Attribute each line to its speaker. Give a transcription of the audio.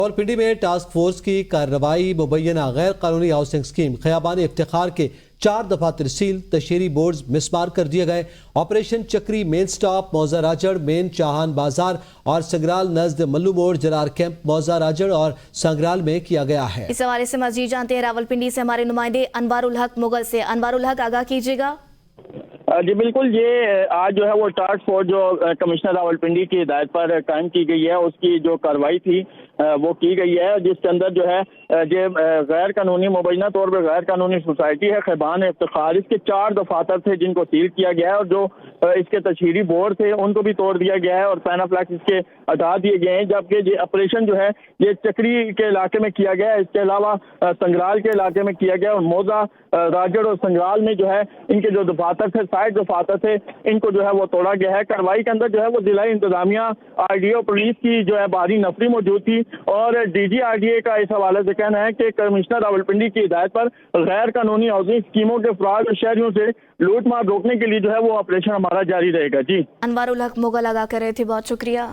Speaker 1: راولپنڈی میں task force کی کارروائی مبینہ غیر قانونی ہاؤسنگ اسکیم خیابان افتخار کے 4 دفعہ ترسیل تشہیری بورڈز مسمار کر دیے گئے۔ آپریشن چکری مین سٹاپ موزہ راجڑ مین چاہان بازار اور سنگرال نزد ملو موڑ جرار کیمپ موزہ راجڑ اور سنگرال میں کیا گیا ہے۔
Speaker 2: اس حوالے سے مزید جانتے ہیں راولپنڈی سے ہمارے نمائندے انوار الحق مغل سے۔ انوار الحق آگاہ کیجیے گا۔
Speaker 3: جی بالکل، یہ آج جو ہے وہ ٹاسک فورس جو کمشنر راولپنڈی کی ہدایت پر قائم کی گئی ہے، اس کی جو کارروائی تھی وہ کی گئی ہے، جس کے اندر جو ہے یہ غیر قانونی مبینہ طور پر غیر قانونی سوسائٹی ہے خیابان افتخار، اس کے 4 دفاتر تھے جن کو سیل کیا گیا ہے، اور جو اس کے تشہیری بورڈ تھے ان کو بھی توڑ دیا گیا ہے اور پینافلیکس اس کے ہٹا دیے گئے ہیں، جبکہ یہ آپریشن جو ہے یہ چکری کے علاقے میں کیا گیا ہے، اس کے علاوہ سنگرال کے علاقے میں کیا گیا، اور موزہ راجڑ اور سنگرال میں جو ہے ان کے جو دفاتر تھے 60 دفاتر تھے ان کو جو ہے وہ توڑا گیا ہے۔ کارروائی کے اندر جو ہے وہ ضلع انتظامیہ RDO پولیس کی جو ہے بھاری نفری موجود تھی، اور DG RDA کا اس حوالے سے کہنا ہے کہ کمشنر راولپنڈی کی ہدایت پر غیر قانونی ہاؤسنگ اسکیموں کے افراد اور شہریوں سے لوٹ مار روکنے کے لیے جو ہے وہ آپریشن ہمارا جاری رہے گا۔ جی
Speaker 2: انوار الحق مغل آگاہ کر رہے تھے، بہت شکریہ۔